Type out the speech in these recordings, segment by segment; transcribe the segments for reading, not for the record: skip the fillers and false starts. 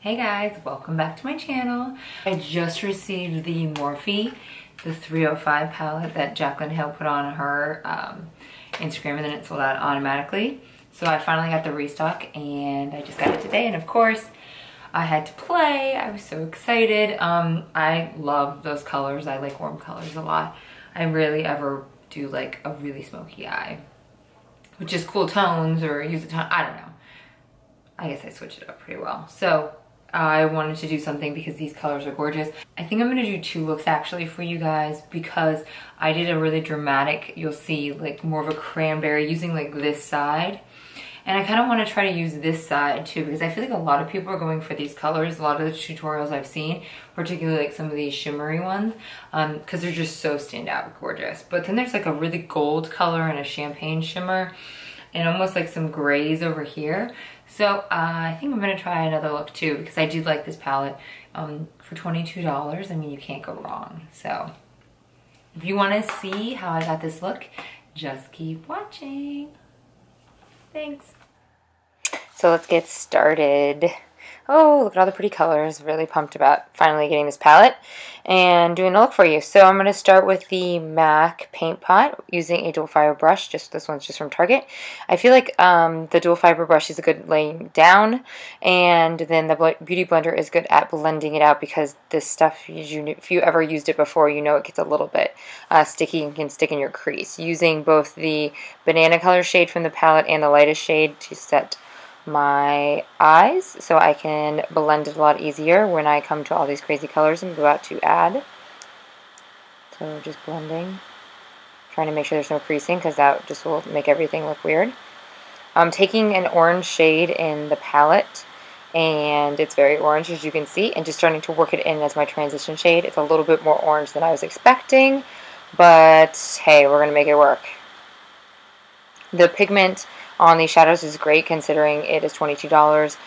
Hey guys, welcome back to my channel. I just received the Morphe, the 305 palette that Jaclyn Hill put on her Instagram, and then it sold out automatically. So I finally got the restock and I just got it today, and of course I had to play. I was so excited. I love those colors. I like warm colors a lot. I rarely ever do like a really smoky eye, which is cool tones or use a tone, I don't know. I guess I switched it up pretty well. So I wanted to do something because these colors are gorgeous. I think I'm gonna do two looks actually for you guys because I did a really dramatic, you'll see like more of a cranberry using like this side. And I kind of want to try to use this side too because I feel like a lot of people are going for these colors. A lot of the tutorials I've seen, particularly like some of these shimmery ones, because they're just so standout gorgeous. But then there's like a really gold color and a champagne shimmer and almost like some grays over here. So I think I'm gonna try another look too because I do like this palette for $22. I mean, you can't go wrong. So if you wanna see how I got this look, just keep watching. Thanks. So let's get started. Oh, look at all the pretty colors. Really pumped about finally getting this palette and doing a look for you. So I'm going to start with the MAC paint pot using a dual fiber brush. This one's just from Target. I feel like the dual fiber brush is a good laying down, and then the Beauty Blender is good at blending it out because this stuff, if you ever used it before, you know it gets a little bit sticky and can stick in your crease. Using both the banana color shade from the palette and the lightest shade to set my eyes so I can blend it a lot easier when I come to all these crazy colors I'm about to add. So just blending, trying to make sure there's no creasing because that just will make everything look weird. I'm taking an orange shade in the palette, and it's very orange as you can see, and just starting to work it in as my transition shade. It's a little bit more orange than I was expecting, but hey, we're gonna make it work. The pigment on these shadows is great considering it is $22.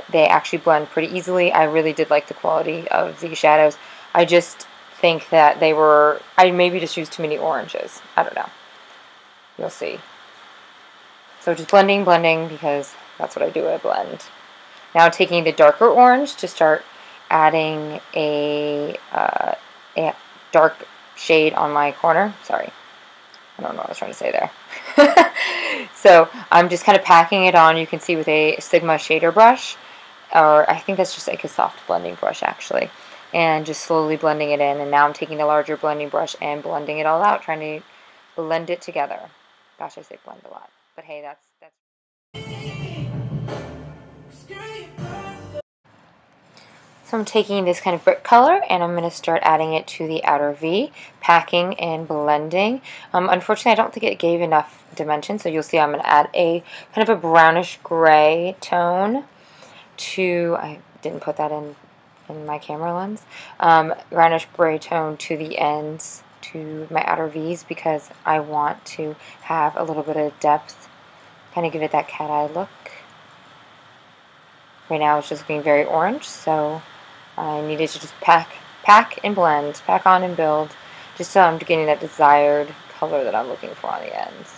They actually blend pretty easily. I really did like the quality of these shadows. I just think that I maybe just used too many oranges. I don't know. You'll see. So just blending because that's what I do, I blend. Now taking the darker orange to start adding a dark shade on my corner. Sorry. I don't know what I was trying to say there. So I'm just kind of packing it on. You can see with a Sigma shader brush, or I think that's just like a soft blending brush actually, and just slowly blending it in. And now I'm taking the larger blending brush and blending it all out, trying to blend it together. Gosh, I say blend a lot, but hey, that's. So I'm taking this kind of brick color and I'm going to start adding it to the outer V, packing and blending. Unfortunately, I don't think it gave enough dimension, so you'll see I'm going to add a kind of a brownish gray tone to, I didn't put that in my camera lens, brownish gray tone to the ends, to my outer V's, because I want to have a little bit of depth, kind of give it that cat eye look. Right now it's just looking very orange, so I needed to just pack and blend, pack on and build, just so I'm getting that desired color that I'm looking for on the ends.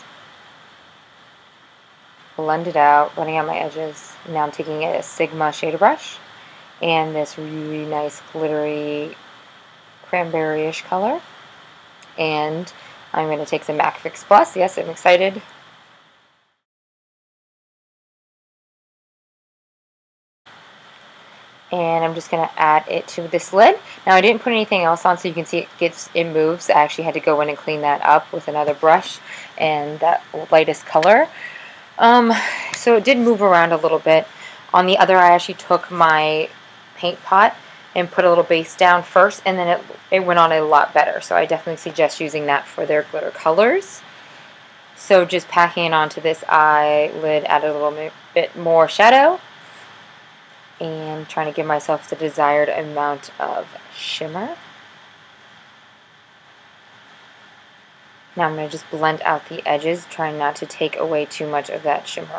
Blend it out, blending out my edges. Now I'm taking a Sigma shader brush and this really nice glittery cranberry-ish color. And I'm going to take some MAC Fix Plus. Yes, I'm excited. And I'm just going to add it to this lid. Now I didn't put anything else on so you can see it moves. I actually had to go in and clean that up with another brush and that lightest color. So it did move around a little bit. On the other eye, I actually took my paint pot and put a little base down first, and then it went on a lot better. So I definitely suggest using that for their glitter colors. So just packing it onto this eyelid, add a little bit more shadow, and trying to give myself the desired amount of shimmer. Now I'm going to just blend out the edges, trying not to take away too much of that shimmer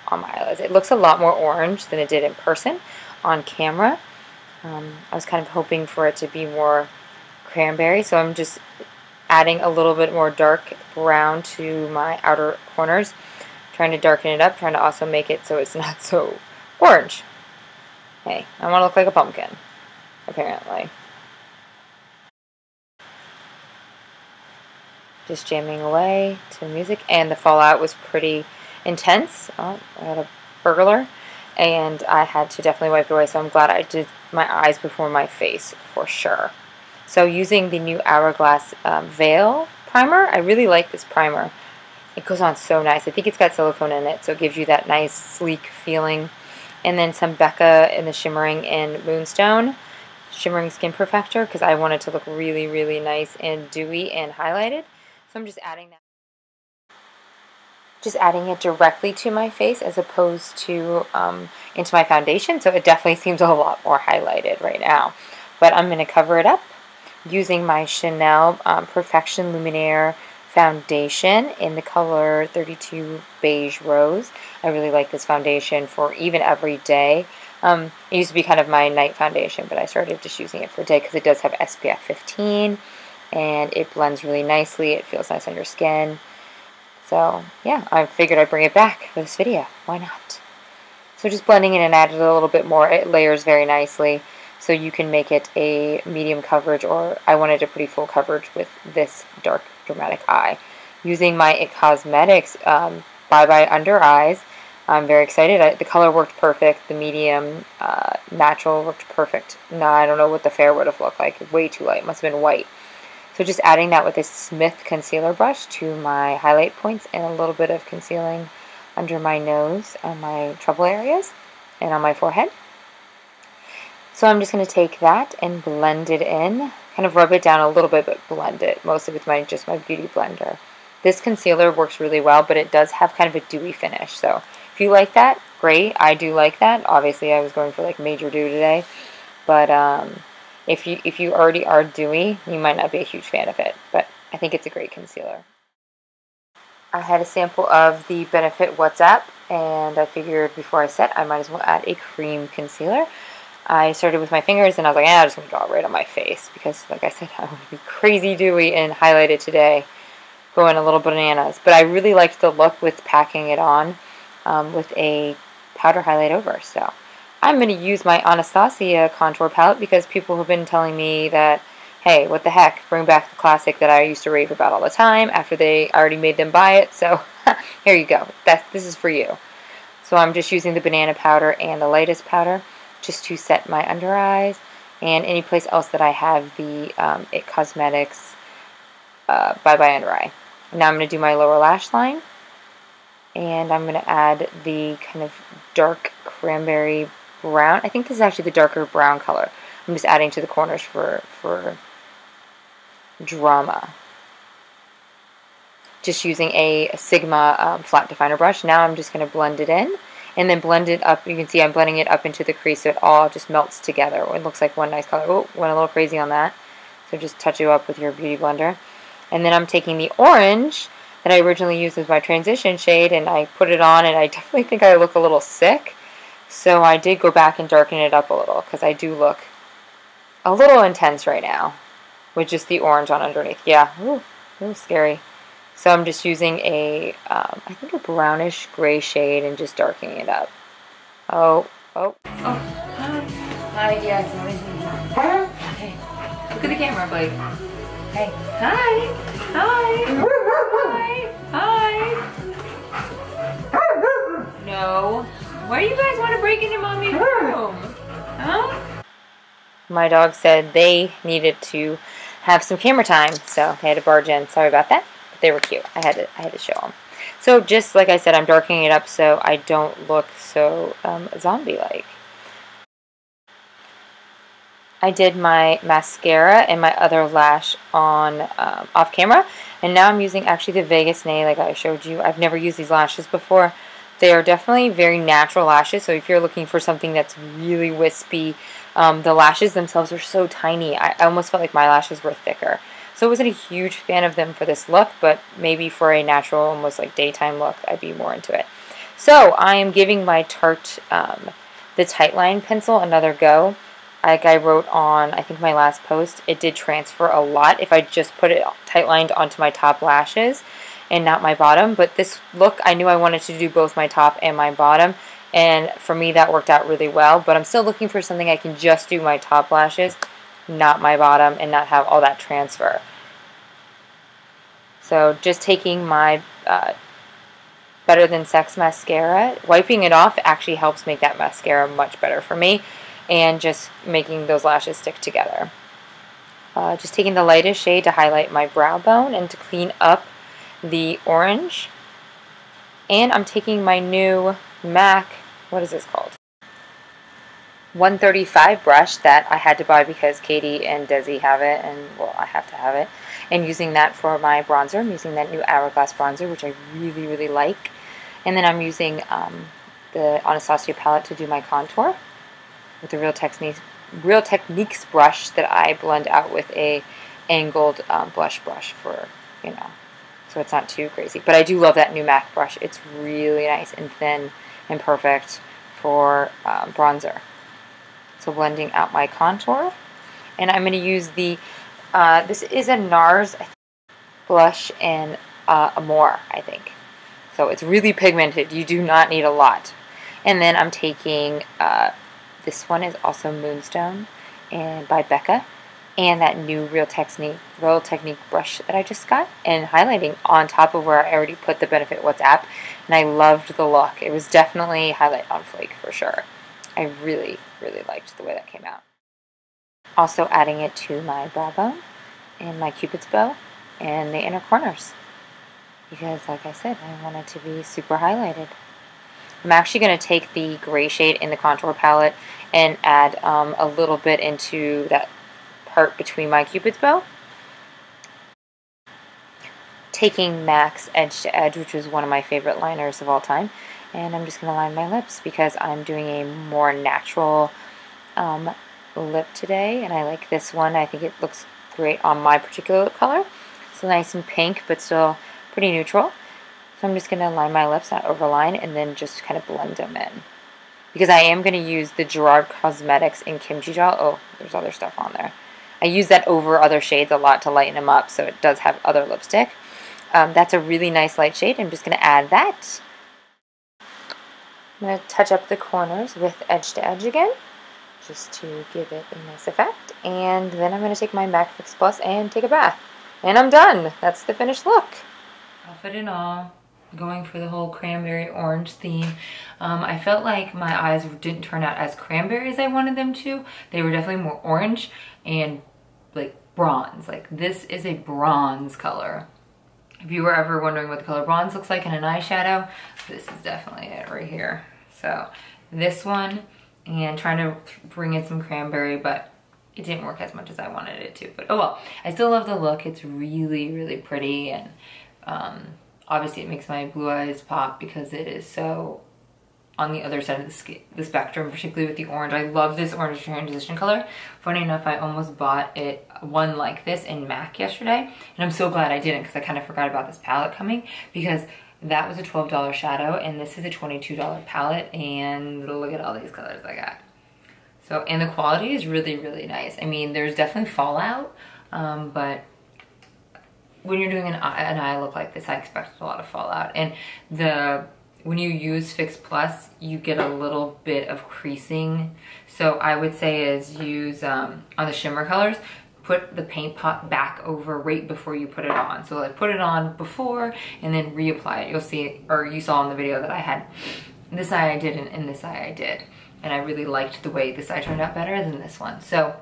on my eyelids. It looks a lot more orange than it did in person on camera. I was kind of hoping for it to be more cranberry, so I'm just adding a little bit more dark brown to my outer corners, trying to darken it up, trying to also make it so it's not so orange. Hey, I want to look like a pumpkin, apparently. Just jamming away to music, and the fallout was pretty intense. Oh, I had a burglar, and I had to definitely wipe it away, so I'm glad I did my eyes before my face for sure. So using the new Hourglass Veil primer, I really like this primer. It goes on so nice. I think it's got silicone in it, so it gives you that nice sleek feeling. And then some Becca in the Shimmering in Moonstone, Shimmering Skin Perfector, because I want it to look really, really nice and dewy and highlighted. So I'm just adding that. Just adding it directly to my face as opposed to into my foundation. So it definitely seems a lot more highlighted right now. But I'm going to cover it up using my Chanel Perfection Luminaire foundation in the color 32 Beige Rose. I really like this foundation for even every day. It used to be kind of my night foundation, but I started just using it for day because it does have SPF 15 and it blends really nicely. It feels nice on your skin. So yeah, I figured I'd bring it back for this video. Why not? So just blending it and added a little bit more. It layers very nicely. So you can make it a medium coverage, or I wanted a pretty full coverage with this dark dramatic eye. Using my IT Cosmetics Bye Bye Under Eyes, I'm very excited. The color worked perfect. The medium natural worked perfect. No, I don't know what the fair would have looked like. Way too light. It must have been white. So just adding that with this Smith concealer brush to my highlight points and a little bit of concealing under my nose and my trouble areas and on my forehead. So I'm just going to take that and blend it in, kind of rub it down a little bit, but blend it, mostly with just my Beauty Blender. This concealer works really well, but it does have kind of a dewy finish. So if you like that, great. I do like that. Obviously, I was going for like major dew today, but if you already are dewy, you might not be a huge fan of it, but I think it's a great concealer. I had a sample of the Benefit WhatsApp, and I figured before I set, I might as well add a cream concealer. I started with my fingers, and I was like, I'm just going to draw it right on my face, because, like I said, I want to be crazy dewy and highlighted today, going a little bananas. But I really liked the look with packing it on with a powder highlight over, so I'm going to use my Anastasia contour palette because people have been telling me that, hey, what the heck, bring back the classic that I used to rave about all the time after they already made them buy it. So here you go. This is for you. So I'm just using the banana powder and the lightest powder just to set my under eyes and any place else that I have the IT Cosmetics Bye Bye Under Eye. Now I'm going to do my lower lash line, and I'm going to add the kind of dark cranberry brown. I think this is actually the darker brown color. I'm just adding to the corners for drama. Just using a Sigma flat definer brush. Now I'm just going to blend it in and then blend it up. You can see I'm blending it up into the crease so it all just melts together. It looks like one nice color. Oh, went a little crazy on that. So just touch it up with your Beauty Blender. And then I'm taking the orange that I originally used as my transition shade, and I put it on, and I definitely think I look a little sick. So I did go back and darken it up a little because I do look a little intense right now with just the orange on underneath. Yeah, ooh, a little scary. So I'm just using a, I think a brownish gray shade and just darkening it up. Oh, hi, yes. Hey, look at the camera, Blake. Hey, hi, No. Why do you guys want to break into Mommy's room? Huh? My dog said they needed to have some camera time, so they had to barge in. Sorry about that, but they were cute. I had to show them. So just like I said, I'm darkening it up so I don't look so zombie-like. I did my mascara and my other lash on off camera, and now I'm using actually the Vegas Nail like I showed you. I've never used these lashes before. They are definitely very natural lashes, so if you're looking for something that's really wispy, the lashes themselves are so tiny. I almost felt like my lashes were thicker. So I wasn't a huge fan of them for this look, but maybe for a natural, almost like daytime look, I'd be more into it. So I am giving my Tarte, the Tightline pencil, another go. Like I wrote on, I think my last post, it did transfer a lot if I just put it tight-lined onto my top lashes and not my bottom. But this look, I knew I wanted to do both my top and my bottom. And for me, that worked out really well. But I'm still looking for something I can just do my top lashes, not my bottom, and not have all that transfer. So just taking my Better Than Sex mascara, wiping it off actually helps make that mascara much better for me, and just making those lashes stick together. Just taking the lightest shade to highlight my brow bone and to clean up the orange. And I'm taking my new MAC, what is this called? 135 brush that I had to buy because Katie and Desi have it, and well, I have to have it. And using that for my bronzer. I'm using that new Hourglass bronzer, which I really, really like. And then I'm using the Anastasia palette to do my contour with the Real Techniques brush that I blend out with a angled blush brush for, you know, so it's not too crazy. But I do love that new MAC brush. It's really nice and thin and perfect for bronzer. So blending out my contour. And I'm going to use the, this is a NARS blush in Amore, I think. So it's really pigmented. You do not need a lot. And then I'm taking, this one is also Moonstone and by Becca. And that new Real Technique brush that I just got. And highlighting on top of where I already put the Benefit WhatsApp. And I loved the look. It was definitely highlight on flake for sure. I really, really liked the way that came out. Also adding it to my brow bone and my Cupid's bow and the inner corners. Because like I said, I want it to be super highlighted. I'm actually going to take the gray shade in the contour palette and add a little bit into that part between my Cupid's bow. Taking MAC's Edge to Edge, which is one of my favorite liners of all time. And I'm just going to line my lips because I'm doing a more natural lip today. And I like this one. I think it looks great on my particular lip color. It's nice and pink, but still pretty neutral. So I'm just going to line my lips, not overline, and then just kind of blend them in. Because I am going to use the Gerard Cosmetics in Kimchi Gel. Oh, there's other stuff on there. I use that over other shades a lot to lighten them up, so it does have other lipstick. That's a really nice light shade. I'm just going to add that. I'm going to touch up the corners with Edge to Edge again, just to give it a nice effect. And then I'm going to take my MAC Fix Plus and take a bath. And I'm done. That's the finished look. Outfit and all, going for the whole cranberry orange theme. I felt like my eyes didn't turn out as cranberry as I wanted them to. They were definitely more orange and like bronze. Like this is a bronze color. If you were ever wondering what the color bronze looks like in an eyeshadow, this is definitely it right here. So this one, and trying to bring in some cranberry, but it didn't work as much as I wanted it to. But oh well, I still love the look. It's really, really pretty, and obviously it makes my blue eyes pop because it is so on the other side of the spectrum, particularly with the orange. I love this orange transition color. Funny enough, I almost bought one like this in MAC yesterday, and I'm so glad I didn't because I kind of forgot about this palette coming, because that was a $12 shadow and this is a $22 palette, and look at all these colors I got. So, and the quality is really, really nice. I mean, there's definitely fallout, but when you're doing an eye look like this, I expect a lot of fallout. And when you use Fix Plus, you get a little bit of creasing. So I would say is use, on the shimmer colors, put the paint pot back over right before you put it on. So like put it on before and then reapply it. You'll see, or you saw in the video that I had this eye I didn't and this eye I did. And I really liked the way this eye turned out better than this one. So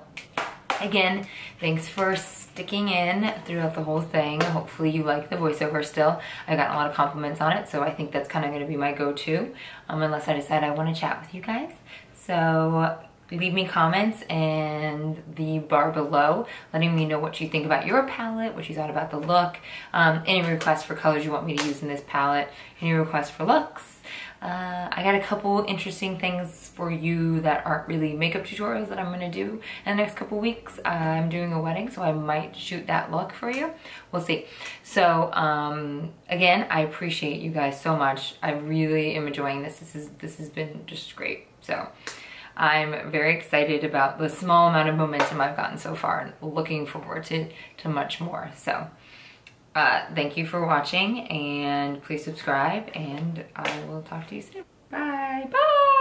again, thanks for sticking in throughout the whole thing. Hopefully you like the voiceover still. I got a lot of compliments on it, so I think that's kind of going to be my go-to, unless I decide I want to chat with you guys. So leave me comments in the bar below, letting me know what you think about your palette, what you thought about the look, any requests for colors you want me to use in this palette, any requests for looks. I got a couple interesting things for you that aren't really makeup tutorials that I'm going to do in the next couple weeks. I'm doing a wedding, so I might shoot that look for you. We'll see. So, again, I appreciate you guys so much. I really am enjoying this. This has been just great. So, I'm very excited about the small amount of momentum I've gotten so far and looking forward to much more. So, thank you for watching, and please subscribe, and I will talk to you soon. Bye. Bye.